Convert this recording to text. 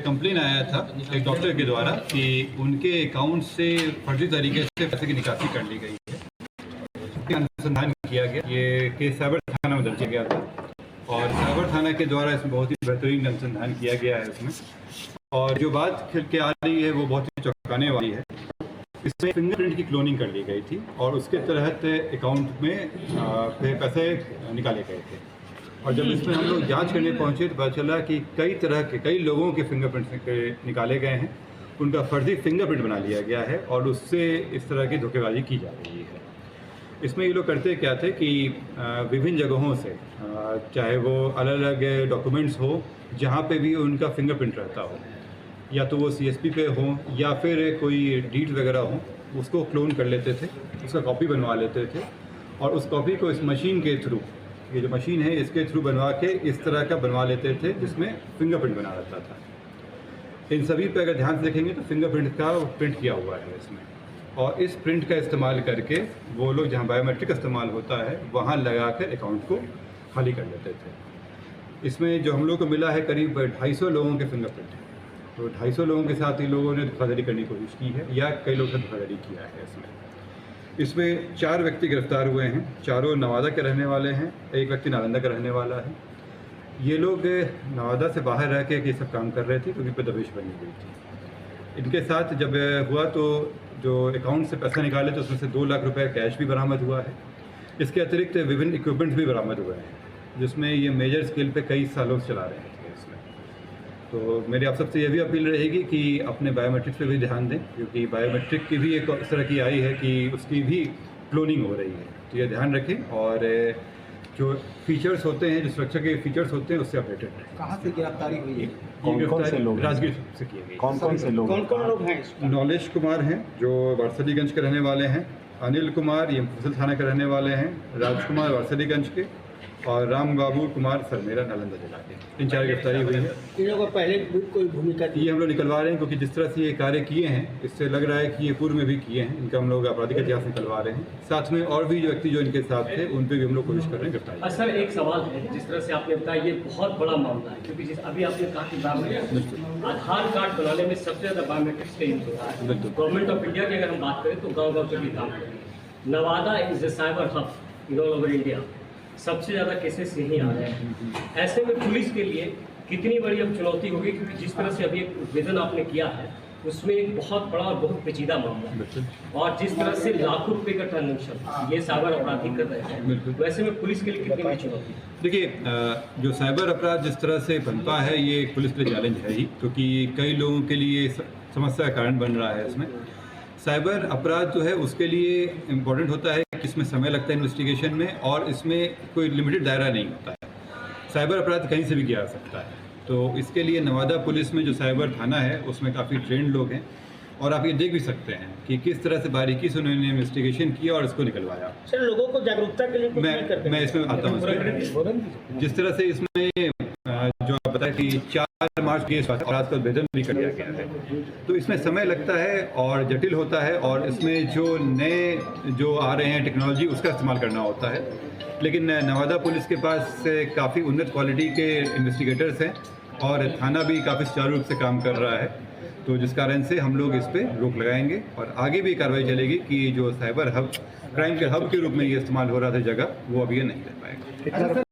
Complain आया था एक डॉक्टर के द्वारा कि उनके अकाउंट से फर्जी तरीके से पैसे की निकासी कर ली गई है। अनुसंधान किया गया, ये केस साइबर थाना में दर्ज किया गया था और साइबर थाना के द्वारा इसमें बहुत ही बेहतरीन अनुसंधान किया गया है इसमें। और जो बात खिल के आ रही है वो बहुत ही चौंकाने वाली है। इसमें फिंगरप्रिंट की क्लोनिंग कर ली गई थी और उसके तहत अकाउंट में पैसे निकाले गए थे। और जब इसमें हम लोग जांच करने पहुंचे तो पता चला कि कई लोगों के फिंगरप्रिंट निकाले गए हैं, उनका फर्जी फिंगरप्रिंट बना लिया गया है और उससे इस तरह की धोखेबाजी की जा रही है। इसमें ये लोग करते क्या थे कि विभिन्न जगहों से, चाहे वो अलग अलग डॉक्यूमेंट्स हो जहाँ पे भी उनका फिंगरप्रिंट रहता हो, या तो वो CSP पे हो या फिर कोई डीड वगैरह हो, उसको क्लोन कर लेते थे, उसका कॉपी बनवा लेते थे और उस कॉपी को इस मशीन के थ्रू, ये जो मशीन है इसके थ्रू बनवा के इस तरह का बनवा लेते थे जिसमें फिंगरप्रिंट बना रहता था। इन सभी पे अगर ध्यान से देखेंगे तो फिंगरप्रिंट का प्रिंट किया हुआ है इसमें, और इस प्रिंट का इस्तेमाल करके वो लोग जहाँ बायोमेट्रिक इस्तेमाल होता है वहाँ लगा कर अकाउंट को खाली कर लेते थे। इसमें जो हम लोग को मिला है करीब 250 लोगों के फिंगरप्रिंट है, तो 250 लोगों के साथ इन लोगों ने धोखाधड़ी करने की कोशिश की है या कई लोगों ने धोखाधड़ी किया है। इसमें 4 व्यक्ति गिरफ्तार हुए हैं, चारों नवादा के रहने वाले हैं, एक व्यक्ति नालंदा का रहने वाला है। ये लोग नवादा से बाहर रह के ये सब काम कर रहे थे क्योंकि पे दबिश बनी हुई थी। इनके साथ जब हुआ तो जो अकाउंट से पैसा निकाले तो उसमें से 2 लाख रुपए कैश भी बरामद हुआ है। इसके अतिरिक्त विभिन्न इक्विपमेंट्स भी बरामद हुए हैं जिसमें ये मेजर स्केल पे कई सालों से चला रहे थे इसमें। तो मेरी आप सबसे ये भी अपील रहेगी कि अपने बायोमेट्रिक्स पे भी ध्यान दें, क्योंकि बायोमेट्रिक की भी एक इस तरह की आई है कि उसकी भी क्लोनिंग हो रही है, तो ये ध्यान रखें और जो फीचर्स होते हैं, जो सुरक्षा के फीचर्स होते हैं उससे अपडेटेड रहें। कहाँ से गिरफ्तारी हुई है? कौन से लोग? राजगीर से किए गए। कौन से लोग? कौन लोग हैं? नॉलेज कुमार हैं जो वारसलीगंज के रहने वाले हैं, अनिल कुमार ये मुफस्सिल थाना के रहने वाले हैं, राजकुमार वारसलीगंज के, और राम बाबू कुमार सरमेरा नालंदा जिला के। इन 4 गिरफ्तारी हुई है। इन लोगों को पहले कोई भूमिका ये हम लोग निकलवा रहे हैं क्योंकि जिस तरह से ये कार्य किए हैं इससे लग रहा है कि ये पूर्व में भी किए हैं। इनका हम लोग आपराधिक इतिहास निकलवा रहे हैं। साथ में और भी जो व्यक्ति जो इनके साथ थे उन पर भी हम लोग कोशिश कर रहे हैं गिरफ्तारी। सर एक सवाल है, जिस तरह से आपने बताया ये बहुत बड़ा मामला है, क्योंकि अभी आपने कहा कि आधार कार्ड बनाने में सबसे ज़्यादा बायोमेट्रिक्स का यूज होता है। गवर्नमेंट ऑफ इंडिया की अगर हम बात करें तो गाँव से भी काम करें। Nawada is a cyber hub in all over India, सबसे ज़्यादा केसेस यहीं आ रहे हैं। ऐसे में पुलिस के लिए कितनी बड़ी अब चुनौती होगी, क्योंकि जिस तरह से अभी एक विजन आपने किया है उसमें एक बहुत बड़ा और बहुत पेचीदा मामला है, और जिस तरह से लाखों रुपए का ट्रांजेक्शन ये साइबर अपराधी कर रहे हैं, वैसे में पुलिस के लिए कितनी बड़ी चुनौती? देखिए, जो साइबर अपराध जिस तरह से बनता है ये पुलिस के लिए चैलेंज है ही, क्योंकि कई लोगों के लिए समस्या का कारण बन रहा है। इसमें साइबर अपराध जो है उसके लिए इम्पोर्टेंट होता है कि इसमें समय लगता है इन्वेस्टिगेशन में, और इसमें कोई लिमिटेड दायरा नहीं होता है। साइबर अपराध कहीं से भी किया जा सकता है, तो इसके लिए नवादा पुलिस में जो साइबर थाना है उसमें काफ़ी ट्रेंड लोग हैं, और आप ये देख भी सकते हैं कि किस तरह से बारीकी से उन्होंने इन्वेस्टिगेशन किया और इसको निकलवाया। सर लोगों को जागरूकता के लिए कुछ नहीं करते? मैं इसमें आता हूँ। जिस तरह से इसमें जो आप बताया कि 4 मार्च के अपराध का भेदन भी कर दिया गया है, तो इसमें समय लगता है और जटिल होता है, और इसमें जो नए जो आ रहे हैं टेक्नोलॉजी उसका इस्तेमाल करना होता है। लेकिन नवादा पुलिस के पास काफ़ी उन्नत क्वालिटी के इन्वेस्टिगेटर्स हैं और थाना भी काफ़ी सुचारू रूप से काम कर रहा है, तो जिस कारण से हम लोग इस पर रोक लगाएंगे और आगे भी कार्रवाई चलेगी कि जो साइबर हब, क्राइम के हब के रूप में ये इस्तेमाल हो रहा था जगह, वो अब ये नहीं कर पाएगा।